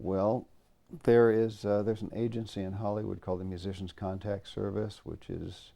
Well, there's an agency in Hollywood called the Musicians Contact Service, which is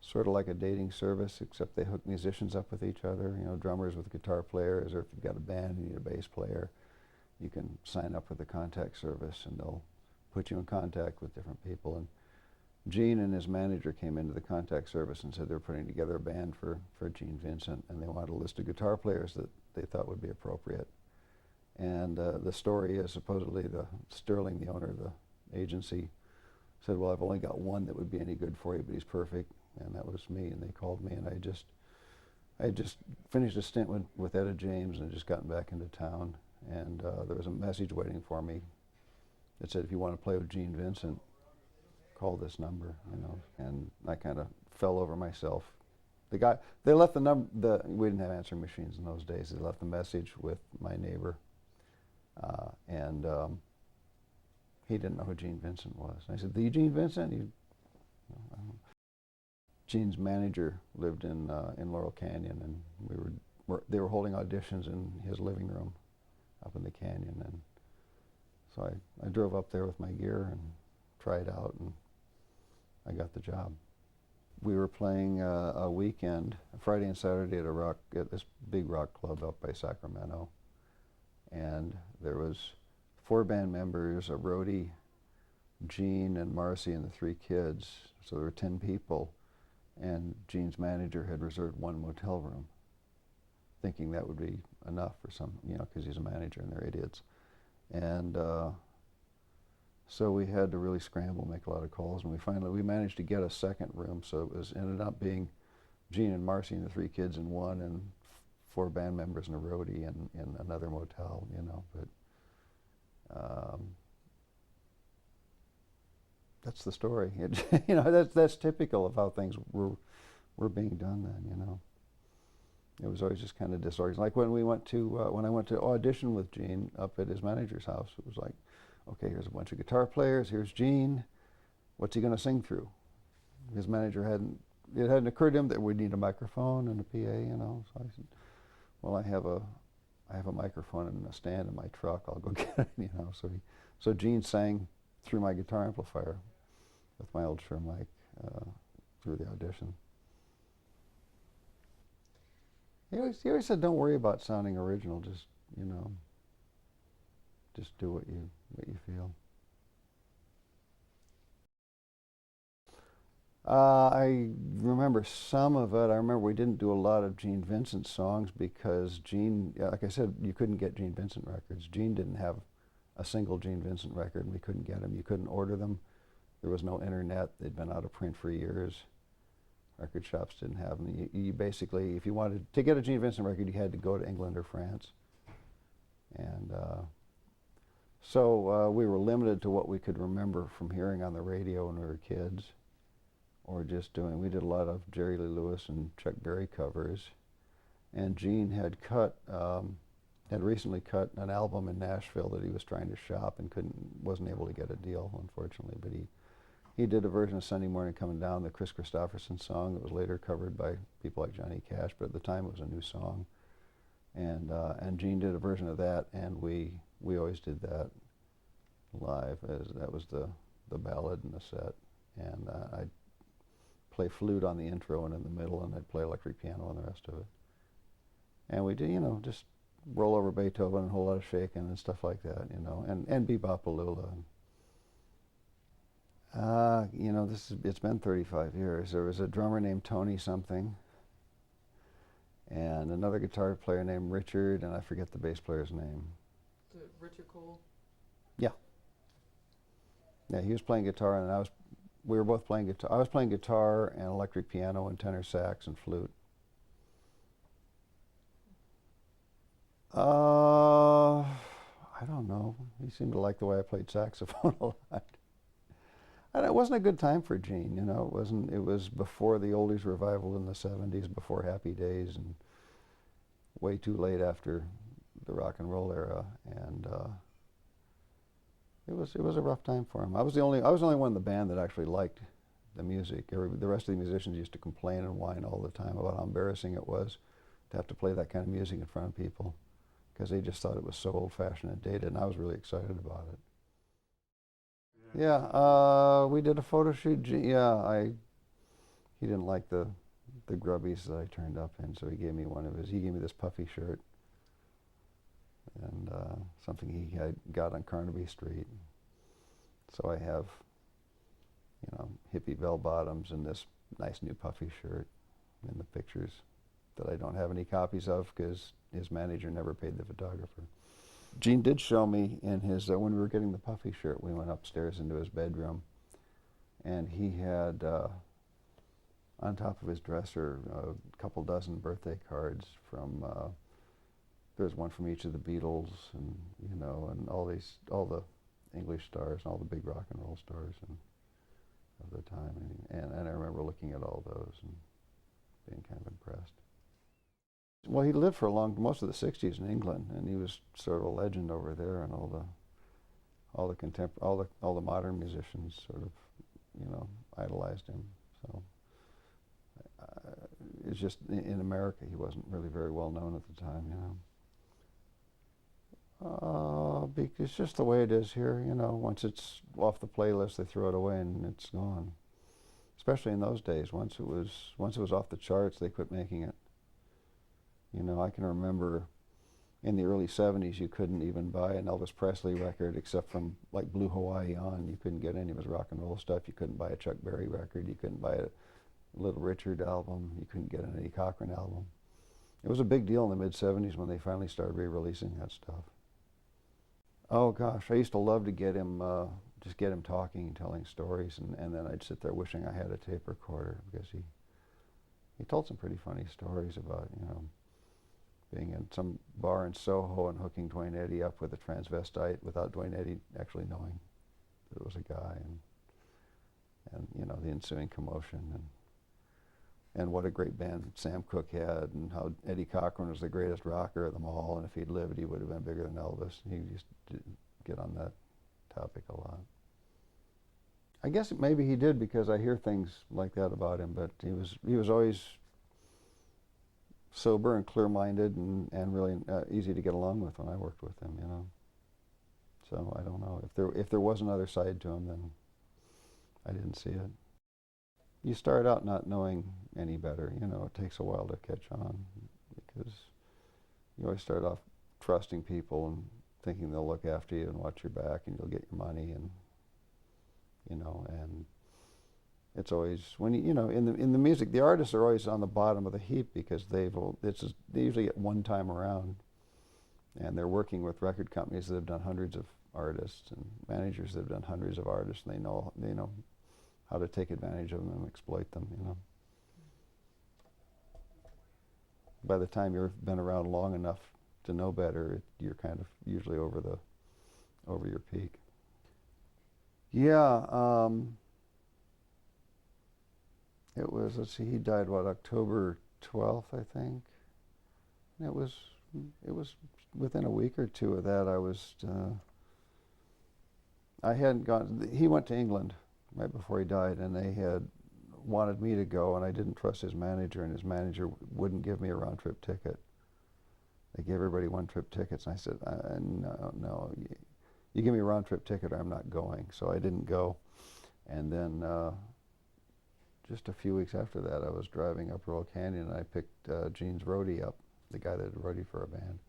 sort of like a dating service, except they hook musicians up with each other. You know, drummers with guitar players, or if you've got a band and you need a bass player, you can sign up with the contact service, and they'll put you in contact with different people. And Gene and his manager came into the contact service and said they were putting together a band for Gene Vincent, and they wanted a list of guitar players that they thought would be appropriate. And the story is supposedly Sterling, the owner of the agency, said, "Well, I've only got one that would be any good for you, but he's perfect," and that was me. And they called me, and I had just finished a stint with Etta James and had just gotten back into town, and there was a message waiting for me that said, "If you want to play with Gene Vincent, call this number," you know. And I kind of fell over myself. They left the number. We didn't have answering machines in those days. They left the message with my neighbor, and he didn't know who Gene Vincent was. And I said, "The Gene Vincent?" Gene's manager lived in Laurel Canyon, and they were holding auditions in his living room up in the canyon, and so I drove up there with my gear and tried out, and I got the job. We were playing a weekend, Friday and Saturday, at this big rock club up by Sacramento, and there was 4 band members, a roadie, Gene and Marcy, and the 3 kids. So there were 10 people, and Gene's manager had reserved 1 motel room, thinking that would be enough for some, you know, because he's a manager and they're idiots. And so we had to really scramble, make a lot of calls, and we managed to get a second room. So ended up being Gene and Marcy and the 3 kids in one, and 4 band members and a roadie in another motel, you know. But that's the story. You know, that's typical of how things were being done then, you know. It was always just kind of disorganized. Like when I went to audition with Gene up at his manager's house, it was like, okay, here's a bunch of guitar players, here's Gene, what's he going to sing through? His manager it hadn't occurred to him that we'd need a microphone and a PA, you know. So I said, well, I have a microphone and a stand in my truck, I'll go get it, you know. So Gene sang through my guitar amplifier with my old Shure mic through the audition. He always said, don't worry about sounding original, just, you know, just do what you feel. I remember some of it. I remember we didn't do a lot of Gene Vincent songs because Gene, like I said, you couldn't get Gene Vincent records. Gene didn't have a single Gene Vincent record, and we couldn't get them. You couldn't order them. There was no internet. They'd been out of print for years. Record shops didn't have them. You basically, if you wanted to get a Gene Vincent record, you had to go to England or France. And so we were limited to what we could remember from hearing on the radio when we were kids, or just we did a lot of Jerry Lee Lewis and Chuck Berry covers. And Gene had recently cut an album in Nashville that he was trying to shop and wasn't able to get a deal, unfortunately. But he did a version of Sunday Morning Coming Down, the Chris Christopherson song that was later covered by people like Johnny Cash, but at the time it was a new song. And Gene did a version of that, and we always did that live, as that was the ballad in the set. And I'd play flute on the intro and in the middle, and I'd play electric piano on the rest of it. And we did, you know, just roll over Beethoven and a whole lot of shaking and stuff like that, you know, and Bebop-A-Lula. You know, it's been 35 years. There was a drummer named Tony something, and another guitar player named Richard, and I forget the bass player's name. Is it Richard Cole? Yeah. Yeah, he was playing guitar, and we were both playing guitar. I was playing guitar and electric piano and tenor sax and flute. I don't know. He seemed to like the way I played saxophone a lot. And it wasn't a good time for Gene, you know. It was before the oldies revival in the 70s, before Happy Days, and way too late after the rock and roll era. And it was a rough time for him. I was the only one in the band that actually liked the music. The rest of the musicians used to complain and whine all the time about how embarrassing it was to have to play that kind of music in front of people, because they just thought it was so old-fashioned and dated, and I was really excited about it. Yeah, we did a photo shoot. He didn't like the grubbies that I turned up in, so he gave me he gave me this puffy shirt and something he had got on Carnaby Street. So I have, hippie bell bottoms and this nice new puffy shirt in the pictures that I don't have any copies of because his manager never paid the photographer. Gene did show me in his, when we were getting the puffy shirt, we went upstairs into his bedroom, and he had on top of his dresser a couple dozen birthday cards from, there's one from each of the Beatles, and and all the English stars and all the big rock and roll stars of the time, and I remember looking at all those and being kind of impressed. Well, he lived for most of the '60s in England, and he was sort of a legend over there, and all the modern musicians sort of, idolized him. So it's just in America he wasn't really very well known at the time, because it's just the way it is here, Once it's off the playlist, they throw it away and it's gone. Especially in those days, once it was off the charts, they quit making it. I can remember in the early '70s, you couldn't even buy an Elvis Presley record except from like Blue Hawaii on. You couldn't get any of his rock and roll stuff. You couldn't buy a Chuck Berry record. You couldn't buy a Little Richard album. You couldn't get an Eddie Cochran album. It was a big deal in the mid-'70s when they finally started re-releasing that stuff. Oh gosh, I used to love to get him, just get him talking and telling stories, and then I'd sit there wishing I had a tape recorder because he told some pretty funny stories about, being in some bar in Soho and hooking Dwayne Eddy up with a transvestite without Dwayne Eddy actually knowing that it was a guy, and the ensuing commotion, and what a great band Sam Cooke had, and how Eddie Cochran was the greatest rocker of them all, and if he'd lived, he would have been bigger than Elvis. He used to get on that topic a lot. I guess maybe he did because I hear things like that about him, but he was always sober and clear-minded and really easy to get along with when I worked with him, So I don't know if there was another side to him, then I didn't see it. You start out not knowing any better, it takes a while to catch on because you always start off trusting people and thinking they'll look after you and watch your back and you'll get your money, and and it's always when in the music, the artists are always on the bottom of the heap because they usually get one time around, and they're working with record companies that have done hundreds of artists and managers that have done hundreds of artists, and they know how to take advantage of them and exploit them, By the time you've been around long enough to know better, you're kind of usually over your peak. Yeah, it was, let's see, he died, October 12th, I think. It was within a week or two of that, I hadn't gone, he went to England right before he died, and they had wanted me to go, and I didn't trust his manager, and his manager wouldn't give me a round-trip ticket. They gave everybody one-trip tickets, and I said, no, you give me a round-trip ticket or I'm not going. So I didn't go. And then just a few weeks after that, I was driving up Royal Canyon, and I picked Gene's roadie up, the guy that had roadie for a band,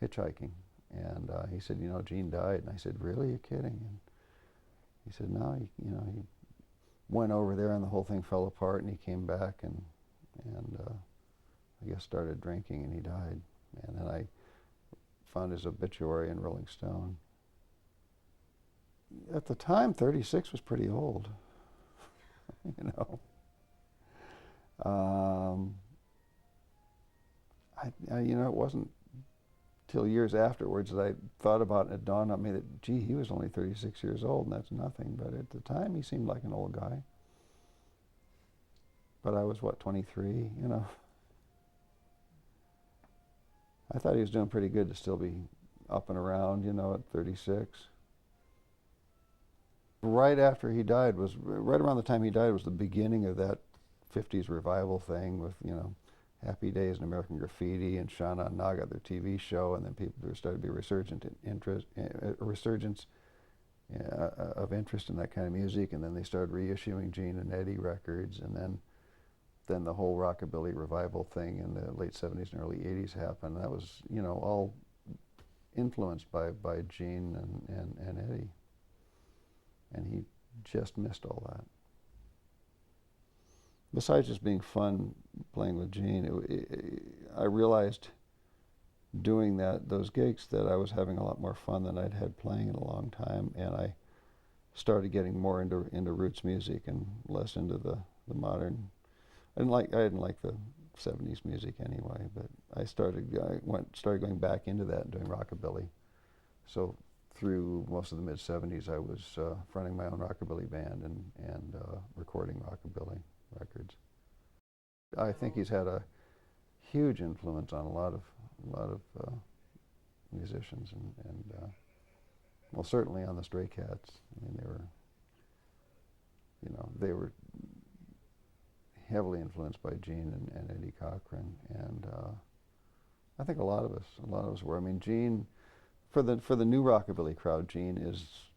hitchhiking. And he said, Gene died. And I said, really? You're kidding? And he said, no, he went over there and the whole thing fell apart, and he came back and I guess started drinking, and he died. And then I found his obituary in Rolling Stone. At the time, 36 was pretty old, it wasn't till years afterwards that I thought about it, and it dawned on me that, gee, he was only 36 years old, and that's nothing. But at the time, he seemed like an old guy. But I was, 23, I thought he was doing pretty good to still be up and around, at 36. Right after he died right around the time he died was the beginning of that 50s revival thing with, Happy Days and American Graffiti and Shana and Naga, their TV show, and then there started to be a resurgence of interest in that kind of music, and then they started reissuing Gene and Eddie records, and then the whole rockabilly revival thing in the late 70s and early 80s happened. That was, you know, all influenced by Gene and Eddie. And he just missed all that. Besides just being fun playing with Gene, I realized doing those gigs that I was having a lot more fun than I'd had playing in a long time, and I started getting more into roots music and less into the modern. I didn't like the 70s music anyway, but I started going back into that and doing rockabilly. So through most of the mid 70s, I was fronting my own rockabilly band and recording rockabilly records. I think he's had a huge influence on a lot of musicians, and well, certainly on the Stray Cats. I mean, they were heavily influenced by Gene and Eddie Cochran, and I think a lot of us were. I mean, Gene, for the new rockabilly crowd, Gene is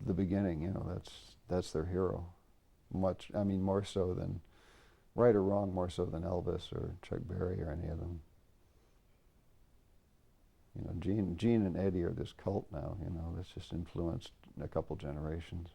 the beginning. You know, that's their hero. I mean, more so than, right or wrong, more so than Elvis or Chuck Berry or any of them. You know, Gene and Eddie are this cult now. You know, that's just influenced a couple generations.